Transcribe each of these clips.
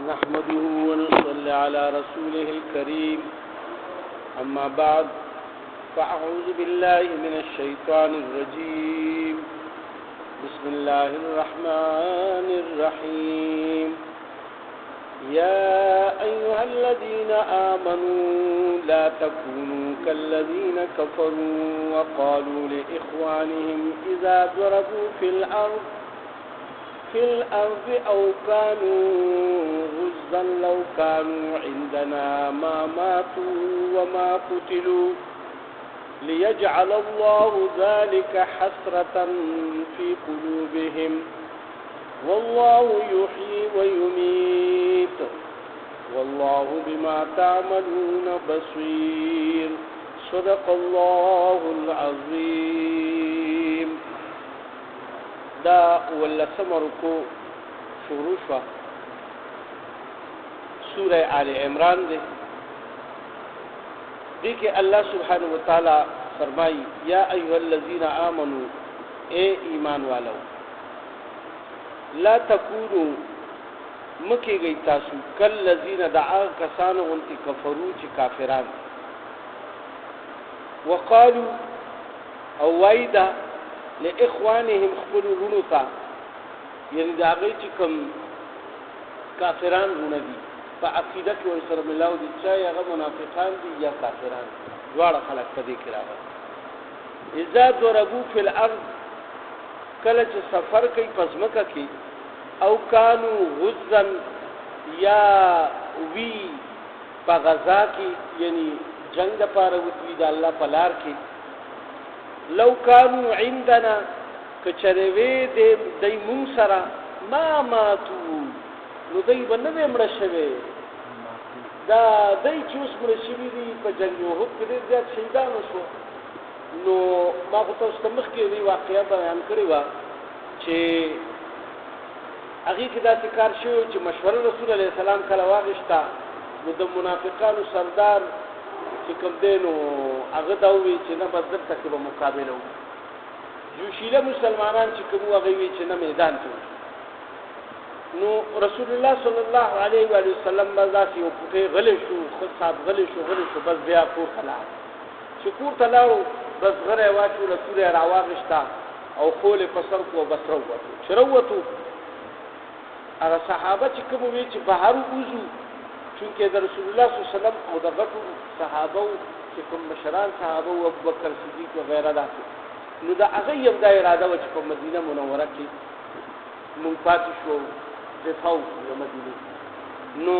نحمده ونصلي على رسوله الكريم أما بعد فأعوذ بالله من الشيطان الرجيم بسم الله الرحمن الرحيم يا أيها الذين آمنوا لا تكونوا كالذين كفروا وقالوا لإخوانهم إذا ضربوا في الأرض أو كانوا غزا لو كانوا عندنا ما ماتوا وما قتلوا ليجعل الله ذلك حسرة في قلوبهم والله يحيي ويميت والله بما تعملون بصير صدق الله العظيم. دا ولسم رکو شروع شوا سورہ آل عمران دے دیکھے اللہ سبحانہ وتعالی فرمائی یا ایها الذین آمنوا اے ایمان والو لا تکونوا مکی گئی تاسو کالذین دعا کسانو انتی کفرو چی کافران وقالوا او وایدا لإخوانهم خپل ورونو یعنی دا غي چې کوم کافران ونه دي په عقیده کې ورسره ملاو دي چې هغه منافقان دي یا کافران دواړه خلک په دې کې راغلي. اذا ضربوا في الارض کله چې سفر کوي پزمکه کې او كانوا غزا یا وی په غزا کې یعنی جنگ لپاره وتوی د الله په لار کې لو كانوا عندنا کچروي دای مون سره ما ماتو نو دای باندې مړ شوی دا دای چې اوس مړ شوی دی په جنگ یو هو کې ډېر شهیدان شو. نو ما په تاسو مخ کې وی واقعیا بیان کړی و چې هغه کې دا کار شو چې مشوره رسول الله سلام کله واغښتا نو د منافقانو سردار چې کوم دینو هغه دا وی چې نه بدر تک به مقابله وو جوشیله مسلمانان چې کوم هغه وی چې نه میدان ته نو رسول الله صلی الله علیه و وسلم باندې یو پټه غلې شو خو صاحب غلې شو بس بیا کور خلا چې کور تلاو بس غره واچو رسول راواغشتا او خول فسر کو بس وروته شروته هغه صحابه چې کوم وی چې بهر وځو چونکه د رسول الله صلی الله علیه وسلم او د غټو صحابه چې کوم مشران صحابه او ابوبکر صدیق او غیره ده نو دا هغه یم د اراده و چې په مدینه منوره کې مونږ پاتې شو د فاو د مدینه نو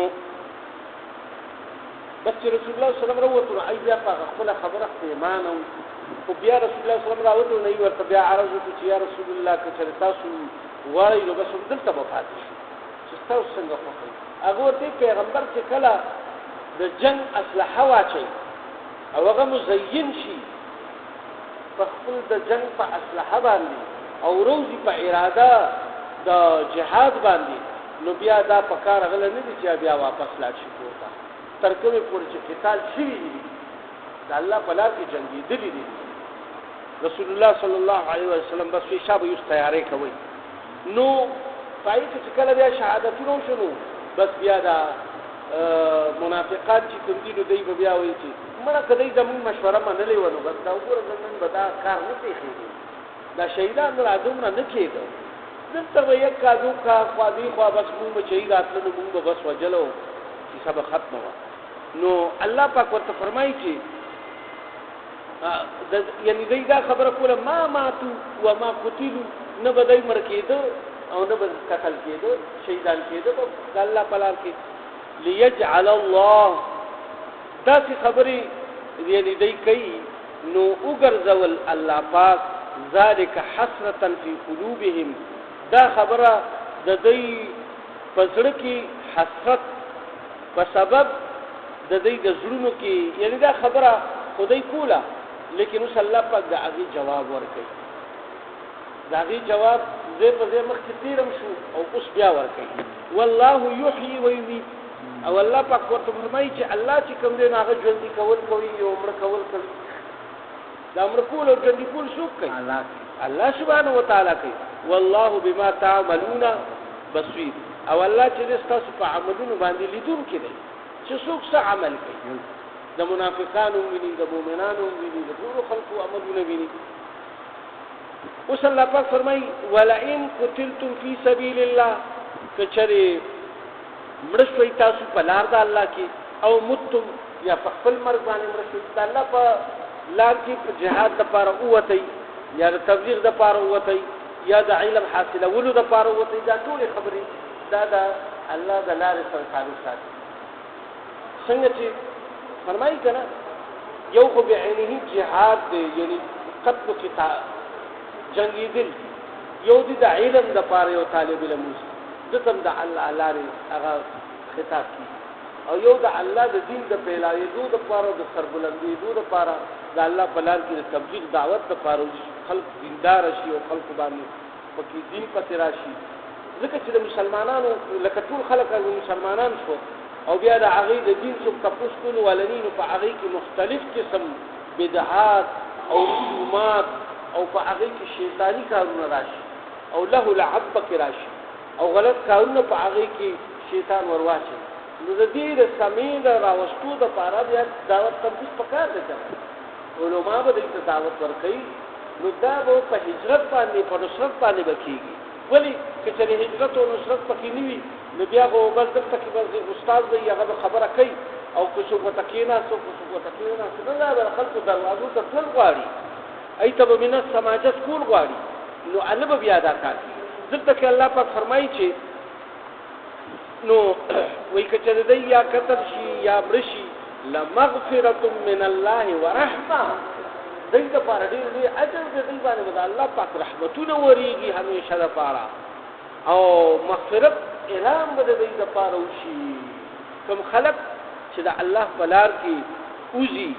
بس رسول الله صلی الله علیه وسلم وروته ای بیا په خپل خبره ایمان او بیا رسول الله صلی الله علیه وسلم راوته نه ورته بیا عرض وکړي چې یا رسول الله که تاسو وایي نو بس دلته به پاتې شو چې تاسو څنګه خوښئ هغه ورته پیغمبر چې کله د جنگ اسلحه واچي او هغه مزین شي په خپل د جنگ په اسلحه باندې او روزي په اراده د جهاد باندې نو بیا دا په کار غل نه دي چې بیا واپس لاړ شي کوته تر کومه پورې چې قتال شي د الله په لار کې جنگي دي رسول الله صلی الله علیه وسلم بس شابه یو تیاری کوي نو پای چې کله بیا شهادتونو شنو بس بیا دا منافقان چې کوم دي نو دوی بیا وایي چې مړه کدی زموږ مشوره منلې ونه بس دا وګوره زمون به دا کار نه کیږي دا شهیدان راځم نه کېده دلته یک کادو کا خوادي خوا بس موږ چې راتلو موږ بس وجلو چې سبا ختم و نو الله پاک ورته فرمایي چې یعنی دوی دا خبره کوله ما ماتو و ما قتلوا نه بدای مر کېده او نه به قتل کېده شهیدان کېده په الله پلار کې ليجعل الله داسې خبرې یعنی دی کوي نو وګرځول الله پاک ذالک حسرة فی قلوبهم دا خبره د دوی په زړه کې حسرت په سبب د دوی د زړونو کې یعنی دا خبره خدای کوله لیکن اوس الله پاک دا هغه جواب ورکړي دا هغه جواب زه په زه مخ کې تیرم شو او اوس بیا ورکړي والله یحیی و یمیت او الله پاک ورته فرمایي چې الله چې کوم دی هغه ژوند کول کوي او عمر کول کوي دا عمر کول او ژوند کول څوک کوي الله سبحانه و تعالی کوي والله بما تعملون بصیر او الله چې تاسو په عملونو باندې لیدونکي دی چې څوک څه عمل کوي د منافقانو ویني د مؤمنانو ویني د ټول خلقو عملونه ویني اوس الله پاک فرمایي ولئن قتلتم فی سبیل الله کچره مرشوي تاسو په لار د الله کې او متم یا په خپل مرګ باندې مرشوي د الله په لار کې په جهاد د پاره اوتي یا د تبلیغ د پاره اوتي یا د علم حاصلولو د پاره اوتي دا ټول خبرې دا د الله د لارې سره تعلق ساتي څنګه چې فرمایي کنه یو خو بعینه جهاد دی یعنی قتل قتال جنگی دل یو دی د علم د پاره یو طالب علم دتم د الله لارې هغه خطاب کی او یو د الله د دین د پیلایي د پاره د سربلندي د پاره د الله په لار کې د تبلیغ دعوت د پاره خلق دیندار شي او خلق باندې پکې دین پاتې راشي ځکه چې د مسلمانانو لکه ټول خلک مسلمانان شو او بیا د هغه د دین څخه تاسو ټول ولنین په هغه کې مختلف قسم بدعات او رسومات او په هغه کې شیطانی کارونه راشي او له لعب کې راشي او غلط کارونه په هغه کې شیطان ورواچي نو د دې د سمید راوستو د پاره بیا دعوت تبلیغ پکار دی علماء به د دعوت ورکړي نو دا به په هجرت باندې په نصرت باندې بکیږي ولی چې هجرت او نصرت پکې نیوي نو بیا به بس دغه کې بس استاد دی هغه خبره کوي او که څوک وتکینا څوک وتکینا څنګه دا خلکو دروازو ته ټول غواړي ایته به من سماجت کول غواړي نو الله به بیا دا کوي ځکه چې الله پاک فرمایي چې نو وای کچره دی یا کتر شي یا برشي لمغفرة من الله ورحمه دغه پر ډیر دی اجر دې باندې الله پاک رحمتونه وريږي همیشه لپاره او مغفرت اعلان بده دې لپاره وشي کوم خلق چې د الله بلار کې اوزي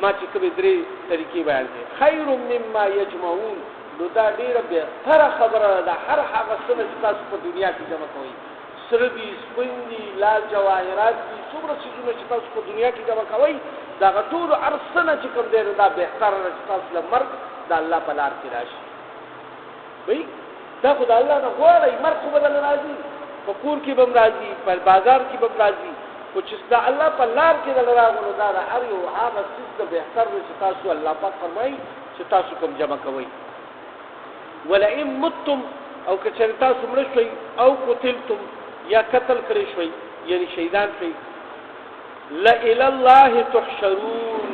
ما چې کوم درې طریقې بیان کړي خیر مما یجمعون نو دا ډیره به تر خبره ده هر هغه څه چې تاسو په دنیا کې جمع کوئ سربي سپندي لا جواهرات دي څومره څه چې تاسو په دنیا کې جمع کوئ دا ټول ارسنه چې کوم دی دا به تر تاسو لمر د الله په لار کې راشي وای دا خدای الله نه غواړي مرګ خو بدل راځي په کور کې بم راځي په بازار کې بم راځي خو چې دا الله په لار کې راغلو دا هر یو هغه څه به تر چې تاسو الله پاک فرمایي چې تاسو کوم جمع کوئ ولئن متم او کچره تاسو مړ شئ او قتلتم یا قتل کړی شئ یعنی شهیدان شئ لا الی الله تحشرون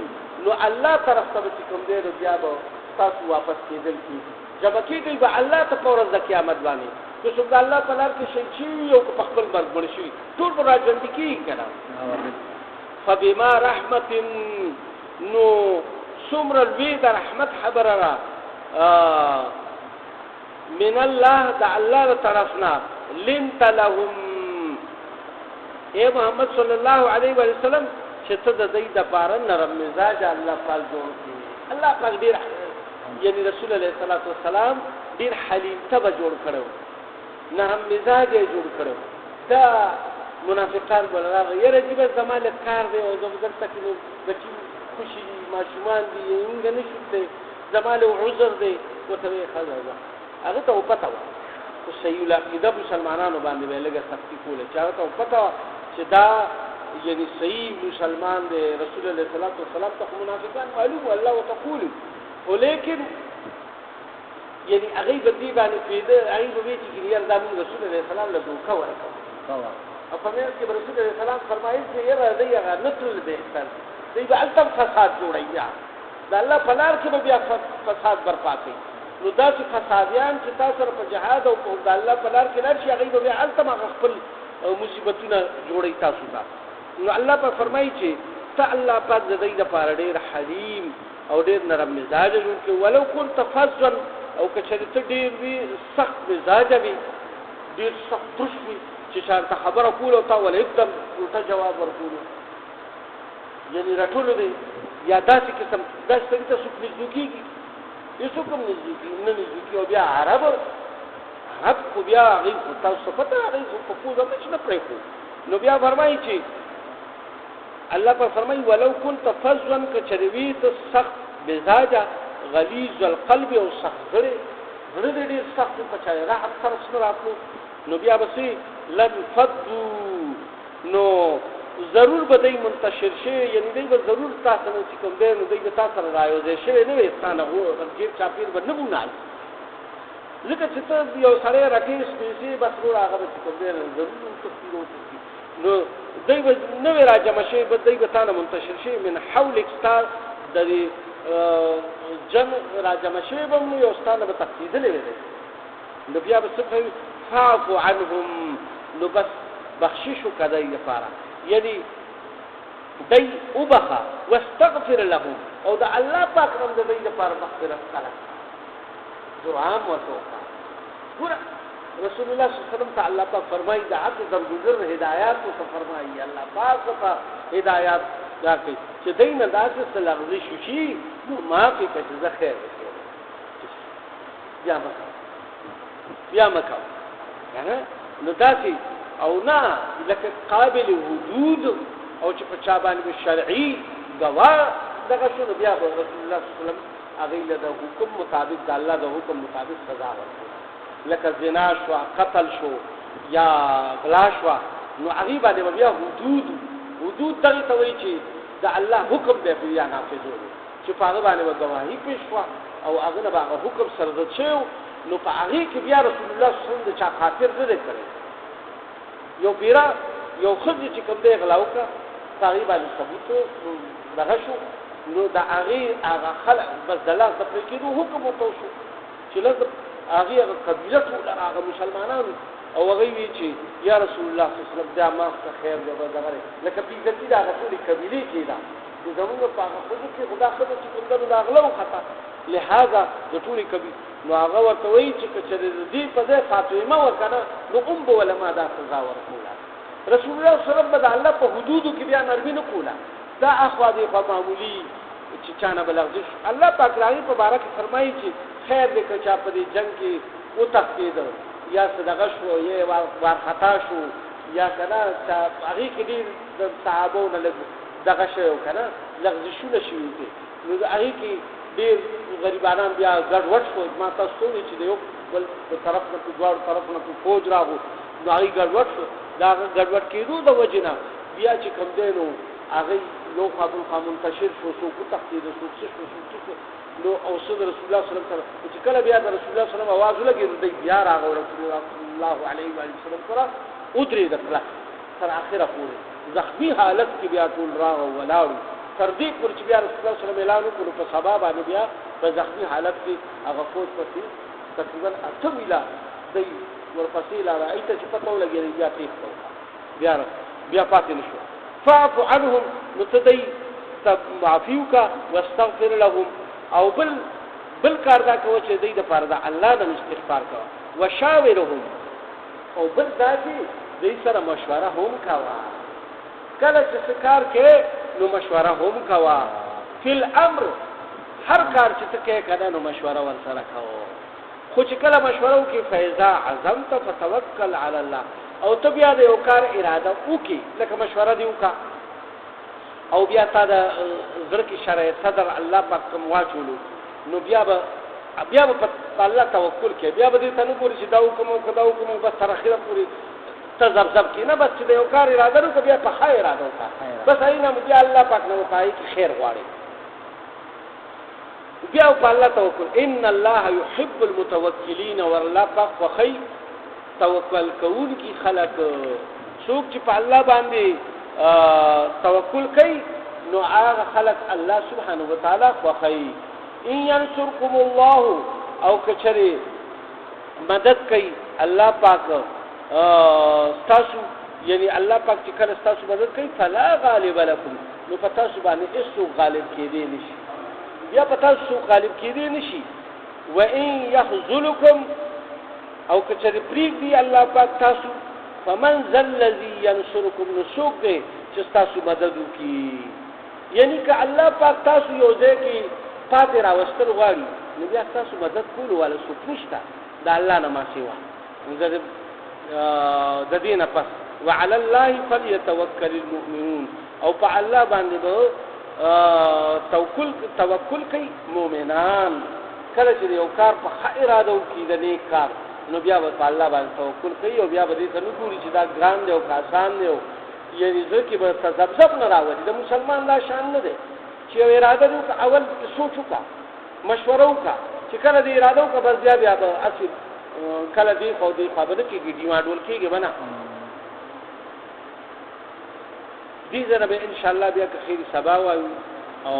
نو الله طرف ته کوم دی بیا به تاسو واپس کېدل کی جب کېږي به الله ته پر ورځ قیامت باندې چې څوک الله په لار کې شي او په خپل مرګ مړ شي ټول به راځي کی کنه فبما رحمت نو سمر الوی د رحمت خبره را من الله تعالی طرفنا لنت لهم اے محمد صلی الله علیه و سلم چې ته د دې د پاره نرم مزاج الله پاک جوړ کړي الله پاک ډیر یعنی رسول الله صلی الله علیه وسلم ډیر حلیم تبه جوړ کړو نرم مزاج جوړ کړو دا منافقان بلغه یره چې به زماله کار دی او زموږ تکینو بچی خوشي ماشومان دي څنګه نشته زماله عذر دی وته خزه هغه ته پته و او صحیح العقیده مسلمانانو باندې ولګه سختی کوله چا ته پته چې دا یعنی صحیح مسلمان دی رسول الله صلی الله علیه وسلم ته منافقان معلوم الله وتقول ولیکن یعنی هغه بدی باندې پیدا هغه به چې ګریال د رسول الله صلی الله علیه وسلم له دوکا ورکړه او په مېر کې رسول الله صلی الله علیه وسلم فرمایي چې یره دی هغه نتل به احسان دی به التم فساد جوړیا د الله په لار کې به بیا فساد برپا کوي نو دا چې فسادیان چې تاسو په جهاد او په الله په لار کې لار شي هغه به التم خپل مصیبتونه جوړي تاسو ته نو الله په فرمایي چې ته الله پاک د دې لپاره ډېر حلیم او ډېر نرم مزاج جوړ کړي ولو كنت فظا او کچې ته ډېر وی سخت مزاج وي ډېر سخت ترشوي چې شرط خبره کول او تا ولې एकदम الټا جواب ورکول یعنی راټول دی یا داسې قسم داسې څنګه څوک نزدیکيږي یسو کوم نزدیکی او بیا عرب خو بیا هغه تاسو پته هغه په پوزه کې نه پرې نو بیا فرمایي چې الله پر فرمایي ولو كنت فظا كچرويت سخت مزاجا غليظ القلب او سخت زړه دې سخت په چا راحت سره سره راتلو نو بیا بسې لن فضو نو ضرور به دی منتشر شي، یعنی دی به ضرور تاسو نه چې کوم دی نو دی به تاسو سره رايوځي شوی نه وي، ستانه جیب چاپیر به نه بونای ځکه چې ته یو سړی راکېس پیسې بس نور هغه به چې کوم دی ضرور تفصیل وکړي نو دی به نه وي راجمع شوی، به دی به تانه منتشر شي من حولک ستا د جن راجمع شوی به نو یو ستانه به تقسیدلی وي نو بیا به څه کوي فاعفو عنهم نو بس بخشش وکړه دی لپاره، یعنی دی وبخه واستغفر لهم او د الله پاک نوم د دی لپاره مغفرت کړه دعا ورته وکړه. رسول الله صلی الله علیه وسلم ته الله پاک فرمایي د عبد درگذر هدایات او فرمایي الله پاک ته هدایات راکړي چې دین داسې لغزش شي نو ما کې کجزه خیر بیا مکه نو داسې او نه لکه قابل حدود او چې په چا باندې شرعي گواه دغه شنو بیا رسول الله صلی الله علیه وسلم هغه له حکم مطابق د الله د حکم مطابق سزا ورکړي، لکه زنا شو قتل شو یا غلا شو نو هغه باندې بیا حدود دغه ته وایي چې د الله حکم به بیا نافذول چې په هغه باندې گواهی پیش شو او هغه نه هغه حکم سرزد شو نو په هغه کې بیا رسول الله صلی الله علیه وسلم د چا خاطر نه کړی یو پیرا یو خځه چې کوم دی غلاوکا تقریبا ثبوت دغه شو نو د هغه خلق بس دلاله د پرېکېدو حکم وکړو شو چې لږ هغه قبیله ټول هغه مسلمانانو او هغه وی چې یا رسول الله صلی الله علیه وسلم دا ما څه خیر دی دغه لکه پیګتی دا ټول قبیله کې دا زموږ په هغه کې خدا خبر چې کوم دا غلو خطا لہذا د ټول قبیله نو هغه ورته وایي چې کچره دې په ځای فاطمه وکنه نو به ولا ما دا سزا ورکوله. رسول الله صلی الله علیه وسلم د الله په حدودو کې بیا نرمي نه کوله، دا اخوا دې په معمولی چې چانه بلغزش الله پاک راغی په بارک فرمایي چې خیر دې کچا په دې جنگ کې او تقید یا صدقه شو یا ور خطا شو یا کنه هغه کې دې صحابو نه لګ دغه شو کنه لغزشونه شي دي نو هغه کې ډېر غریبانان بیا ګډوډ شو ما تاسو ته چې یو بل طرف نه دوه طرف نه فوج راغو نو هغه ګډوډ شو دا ګډوډ کېدو د وجنه بیا چې کوم دینو هغه لو قابل منتشر شو سو کو تقدید شو شو نو او صلی رسول الله صلی الله علیه وسلم چې کله بیا د رسول الله صلی الله علیه وسلم आवाज لګي دی بیا راغو رسول الله علیه و سلم سره او درې دکړه تر اخره پورې زخمی حالت کې بیا ټول راغو ولاړو تر دې پر چې بیا رسول الله صلی الله علیه وسلم اعلان وکړ په سبا باندې بیا په زخمی حالت کې هغه فوج پسې تقریبا 8 میلا دی ورپسې لا راځي چې پتو لګي بیا پیښ بیا پاتې نشو فاعف عنهم متدي معفوك واستغفر لهم او بل کار دا کوي چې دوی د فرض الله د استغفار کوي وشاورهم او بل ذاتي دوی سره مشوره هم کوي کله چې کار کې نو مشوره هم کوي فل امر هر کار چې ته کې کړه نو مشوره ور سره کوي خو چې کله مشوره وکي فیضا عزمت فتوکل علی الله او ته بیا د یو کار اراده وکي لکه مشوره دی وکا او بیا تا د زړه کې شرع صدر الله پاک کوم واچولو نو بیا په الله توکل کې بیا به دې تنو پوری چې دا وکم بس تر اخره پوری تزبذب کې نه بس د یو کار اراده وکړه بیا په خیر اراده وکړه بس اینه بیا الله پاک نو پای کې خیر غواړي بیا په الله توکل ان الله يحب المتوکلین والله پاک وخی توکل کوون کی خلق څوک چې په الله باندې توکل کوي نو هغه خلق الله سبحانه وتعالى وخی ان ينصركم الله او کچره مدد کوي الله پاک تاسو یعنی الله پاک چې کله تاسو مدد کوي فلا غالب لكم نو تاسو باندې هیڅ غالب کېدی نشي یا تاسو غالب کېدی نشي وان يخذلكم او کچری پریک دی الله پاک تاسو فمن ذل الذي ينصركم نسوک دے چې تاسو مدد وکي یعنی که الله پاک تاسو یو ځای کې پاتې راوستل غواړي نو بیا تاسو مدد کول ولا څوک نشته د الله نه ما سیوا د دې نه پس وعلى الله فليتوكل المؤمنون او په الله باندې به توکل کوي مؤمنان کله چې یو کار په اراده وکړي د نیک کار نو بیا به الله باندې توکل کوي او بیا به دې ته نه ګوري چې دا ګران دی او آسان دی یعنی ځکه به تذبذب نه راوړي د مسلمان دا شان نه دی چې اراده وکړه اول سوچ وکړه مشوره وکړه چې کله دې اراده وکړه بس بیا به اصل کله دې خو دې خبره کېږي ډیماډول کېږي بنا دې زره به ان شاء الله بیا که خیر سبا وایو او